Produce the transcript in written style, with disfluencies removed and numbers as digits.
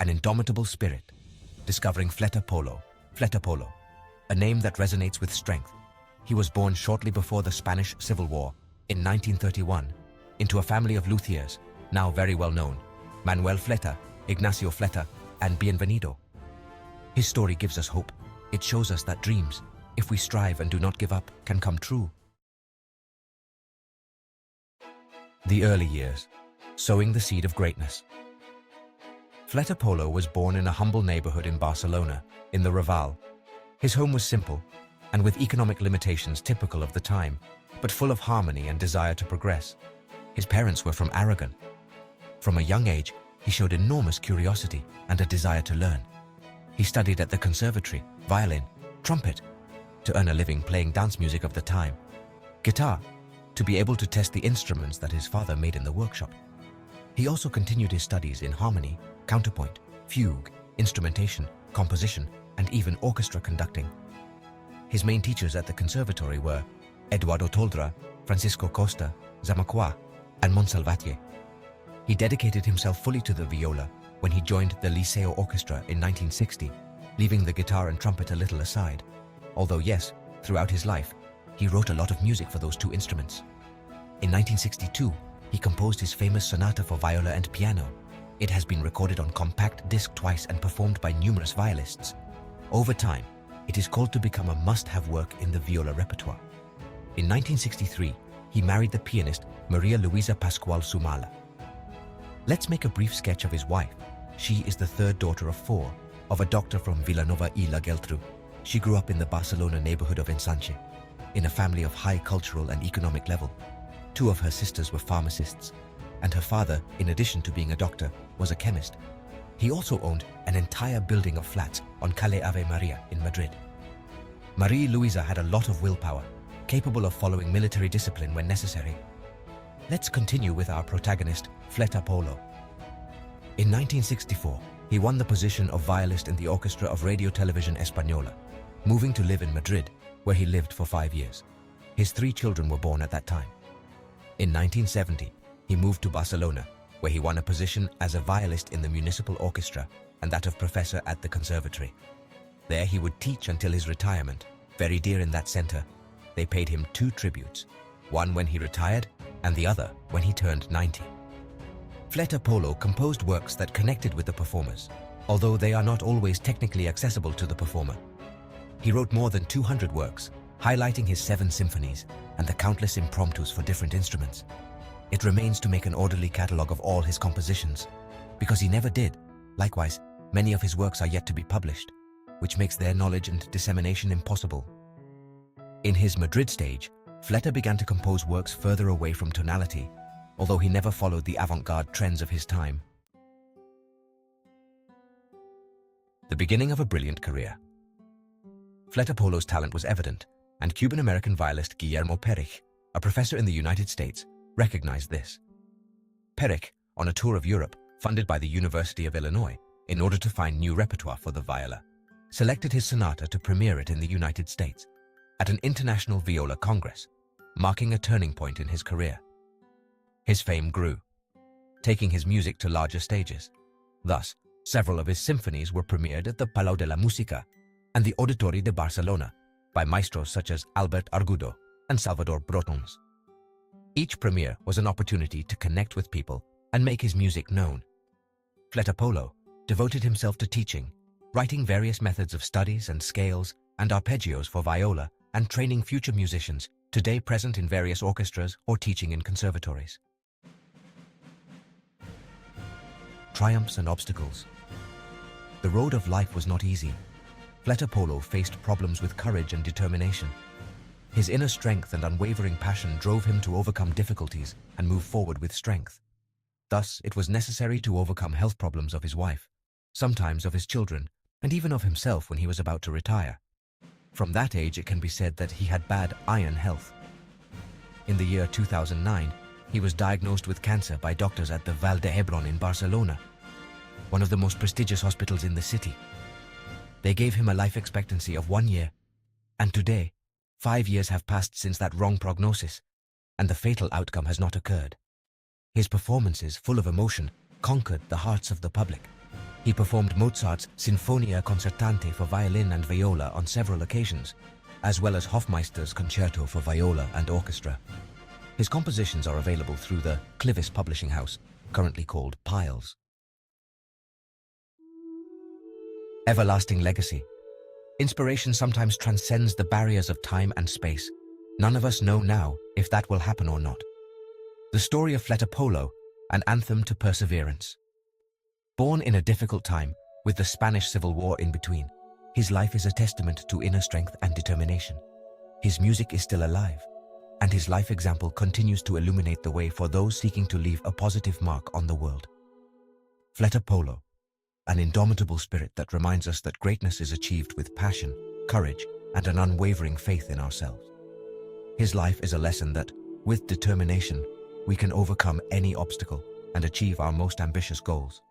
an indomitable spirit, discovering FLETA Polo, a name that resonates with strength. He was born shortly before the Spanish Civil War in 1931 into a family of luthiers, now very well known, Manuel FLETA, Ignacio FLETA, and Bienvenido. His story gives us hope. It shows us that dreams, if we strive and do not give up, can come true. The early years, sowing the seed of greatness. FLETA Polo was born in a humble neighborhood in Barcelona, in the Raval. His home was simple, and with economic limitations typical of the time, but full of harmony and desire to progress. His parents were from Aragon. From a young age, he showed enormous curiosity and a desire to learn. He studied at the conservatory, violin, trumpet, to earn a living playing dance music of the time, guitar, to be able to test the instruments that his father made in the workshop. He also continued his studies in harmony, counterpoint, fugue, instrumentation, composition, and even orchestra conducting. His main teachers at the conservatory were Eduardo Toldra, Francisco Costa, Zamacua, and Montsalvatierre. He dedicated himself fully to the viola when he joined the Liceo Orchestra in 1960, leaving the guitar and trumpet a little aside. Although yes, throughout his life, he wrote a lot of music for those two instruments. In 1962, he composed his famous sonata for viola and piano. It has been recorded on compact disc twice and performed by numerous violists. Over time, it is called to become a must-have work in the viola repertoire. In 1963, he married the pianist Maria Luisa Pascual Sumala. Let's make a brief sketch of his wife. She is the third daughter of four, of a doctor from Vilanova i la Geltrú. She grew up in the Barcelona neighborhood of Ensanche, in a family of high cultural and economic level. Two of her sisters were pharmacists, and her father, in addition to being a doctor, was a chemist. He also owned an entire building of flats on Calle Ave Maria in Madrid. Marie Luisa had a lot of willpower, capable of following military discipline when necessary. Let's continue with our protagonist, FLETA Polo. In 1964, he won the position of violist in the orchestra of Radio Televisión Española, moving to live in Madrid, where he lived for 5 years. His 3 children were born at that time. In 1970, he moved to Barcelona, where he won a position as a violist in the municipal orchestra and that of professor at the conservatory. There he would teach until his retirement, very dear in that center. They paid him 2 tributes, one when he retired and the other when he turned 90. FLETA Polo composed works that connected with the performers, although they are not always technically accessible to the performer. He wrote more than 200 works, highlighting his 7 symphonies and the countless impromptus for different instruments. It remains to make an orderly catalogue of all his compositions, because he never did. Likewise, many of his works are yet to be published, which makes their knowledge and dissemination impossible. In his Madrid stage, FLETA began to compose works further away from tonality, although he never followed the avant-garde trends of his time. The beginning of a brilliant career. FLETA Polo's talent was evident, and Cuban-American violist Guillermo Perich, a professor in the United States, recognized this. Perich, on a tour of Europe funded by the University of Illinois in order to find new repertoire for the viola, selected his sonata to premiere it in the United States at an International Viola Congress, marking a turning point in his career. His fame grew, taking his music to larger stages. Thus, several of his symphonies were premiered at the Palau de la Música and the Auditori de Barcelona by maestros such as Albert Argudo and Salvador Brotons. Each premiere was an opportunity to connect with people and make his music known. FLETA Polo devoted himself to teaching, writing various methods of studies and scales and arpeggios for viola and training future musicians, today present in various orchestras or teaching in conservatories. Triumphs and obstacles. The road of life was not easy. FLETA Polo faced problems with courage and determination. His inner strength and unwavering passion drove him to overcome difficulties and move forward with strength. Thus, it was necessary to overcome health problems of his wife, sometimes of his children, and even of himself when he was about to retire. From that age, it can be said that he had bad iron health. In the year 2009, he was diagnosed with cancer by doctors at the Vall d'Hebron in Barcelona, one of the most prestigious hospitals in the city. They gave him a life expectancy of 1 year, and today, 5 years have passed since that wrong prognosis, and the fatal outcome has not occurred. His performances, full of emotion, conquered the hearts of the public. He performed Mozart's Sinfonia Concertante for violin and viola on several occasions, as well as Hofmeister's Concerto for viola and orchestra. His compositions are available through the Clivis publishing house, currently called Piles. Everlasting legacy. Inspiration sometimes transcends the barriers of time and space. None of us know now if that will happen or not. The story of FLETA POLO, an anthem to perseverance. Born in a difficult time, with the Spanish Civil War in between, his life is a testament to inner strength and determination. His music is still alive, and his life example continues to illuminate the way for those seeking to leave a positive mark on the world. FLETA POLO, an indomitable spirit that reminds us that greatness is achieved with passion, courage, and an unwavering faith in ourselves. His life is a lesson that, with determination, we can overcome any obstacle and achieve our most ambitious goals.